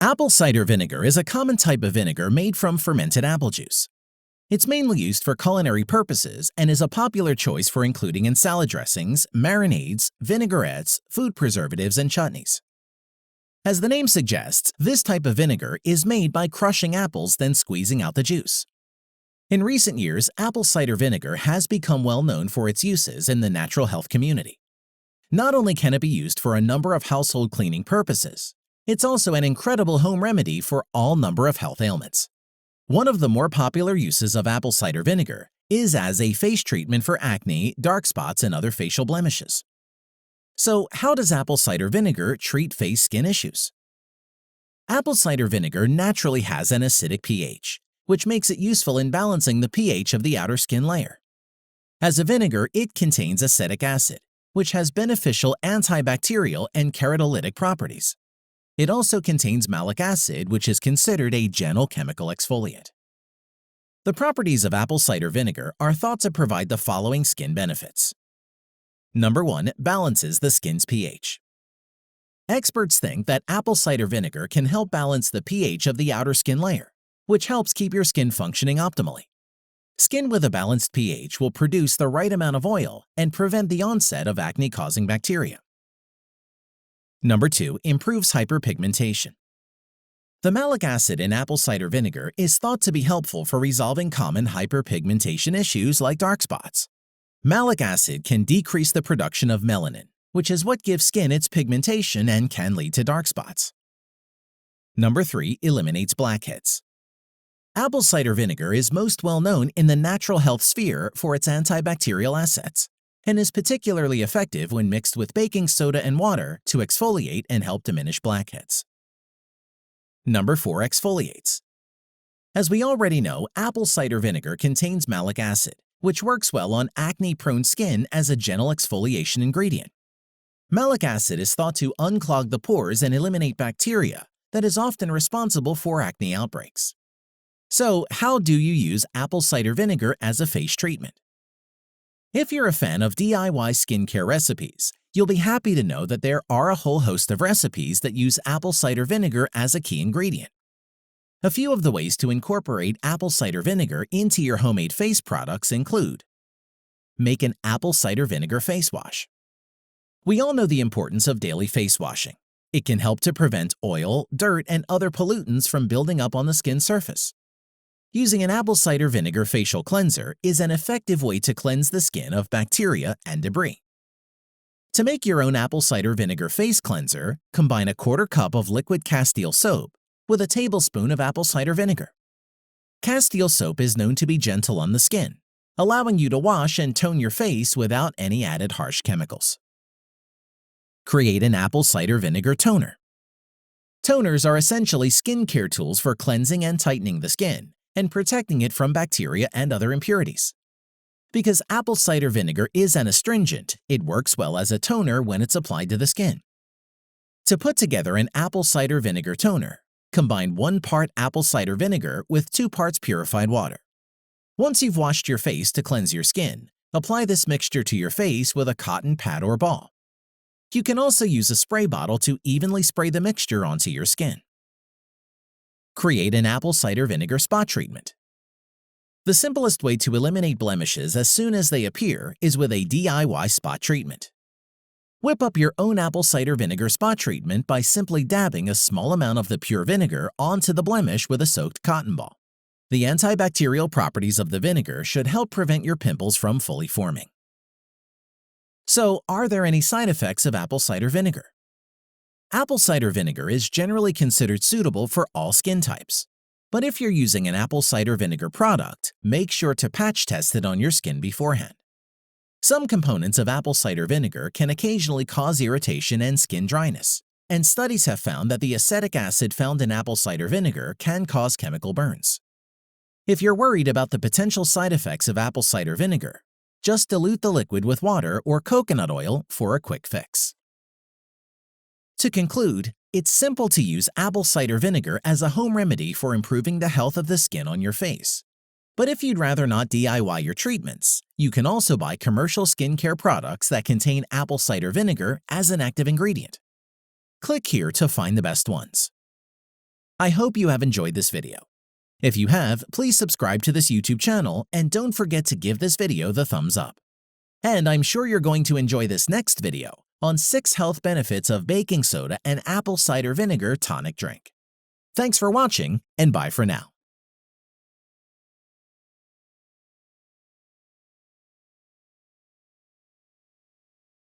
Apple cider vinegar is a common type of vinegar made from fermented apple juice. It's mainly used for culinary purposes and is a popular choice for including in salad dressings, marinades, vinaigrettes, food preservatives, and chutneys. As the name suggests, this type of vinegar is made by crushing apples then squeezing out the juice. In recent years, apple cider vinegar has become well known for its uses in the natural health community. Not only can it be used for a number of household cleaning purposes, it's also an incredible home remedy for all number of health ailments. One of the more popular uses of apple cider vinegar is as a face treatment for acne, dark spots, and other facial blemishes. So, how does apple cider vinegar treat face skin issues? Apple cider vinegar naturally has an acidic pH, which makes it useful in balancing the pH of the outer skin layer. As a vinegar, it contains acetic acid, which has beneficial antibacterial and keratolytic properties. It also contains malic acid, which is considered a gentle chemical exfoliant. The properties of apple cider vinegar are thought to provide the following skin benefits. Number 1, balances the skin's pH. Experts think that apple cider vinegar can help balance the pH of the outer skin layer, which helps keep your skin functioning optimally. Skin with a balanced pH will produce the right amount of oil and prevent the onset of acne-causing bacteria. Number 2, improves hyperpigmentation. The malic acid in apple cider vinegar is thought to be helpful for resolving common hyperpigmentation issues like dark spots. Malic acid can decrease the production of melanin, which is what gives skin its pigmentation and can lead to dark spots. Number 3, eliminates blackheads. Apple cider vinegar is most well known in the natural health sphere for its antibacterial assets, and is particularly effective when mixed with baking soda and water to exfoliate and help diminish blackheads. Number 4, exfoliates. As we already know, apple cider vinegar contains malic acid, which works well on acne-prone skin as a gentle exfoliation ingredient. Malic acid is thought to unclog the pores and eliminate bacteria that is often responsible for acne outbreaks. So, how do you use apple cider vinegar as a face treatment? If you're a fan of DIY skincare recipes, you'll be happy to know that there are a whole host of recipes that use apple cider vinegar as a key ingredient. A few of the ways to incorporate apple cider vinegar into your homemade face products include: make an apple cider vinegar face wash. We all know the importance of daily face washing. It can help to prevent oil, dirt, and other pollutants from building up on the skin surface. Using an apple cider vinegar facial cleanser is an effective way to cleanse the skin of bacteria and debris. To make your own apple cider vinegar face cleanser, combine a 1/4 cup of liquid castile soap with a tablespoon of apple cider vinegar. Castile soap is known to be gentle on the skin, allowing you to wash and tone your face without any added harsh chemicals. Create an apple cider vinegar toner. Toners are essentially skincare tools for cleansing and tightening the skin and protecting it from bacteria and other impurities. Because apple cider vinegar is an astringent, it works well as a toner when it's applied to the skin. To put together an apple cider vinegar toner, combine 1 part apple cider vinegar with 2 parts purified water. Once you've washed your face to cleanse your skin, apply this mixture to your face with a cotton pad or ball. You can also use a spray bottle to evenly spray the mixture onto your skin. Create an apple cider vinegar spot treatment. The simplest way to eliminate blemishes as soon as they appear is with a DIY spot treatment. Whip up your own apple cider vinegar spot treatment by simply dabbing a small amount of the pure vinegar onto the blemish with a soaked cotton ball. The antibacterial properties of the vinegar should help prevent your pimples from fully forming. So, are there any side effects of apple cider vinegar? Apple cider vinegar is generally considered suitable for all skin types. But if you're using an apple cider vinegar product, make sure to patch test it on your skin beforehand. Some components of apple cider vinegar can occasionally cause irritation and skin dryness, and studies have found that the acetic acid found in apple cider vinegar can cause chemical burns. If you're worried about the potential side effects of apple cider vinegar, just dilute the liquid with water or coconut oil for a quick fix. To conclude, it's simple to use apple cider vinegar as a home remedy for improving the health of the skin on your face. But if you'd rather not DIY your treatments, you can also buy commercial skincare products that contain apple cider vinegar as an active ingredient. Click here to find the best ones. I hope you have enjoyed this video. If you have, please subscribe to this YouTube channel and don't forget to give this video the thumbs up. And I'm sure you're going to enjoy this next video on 6 health benefits of baking soda and apple cider vinegar tonic drink. Thanks for watching, and bye for now.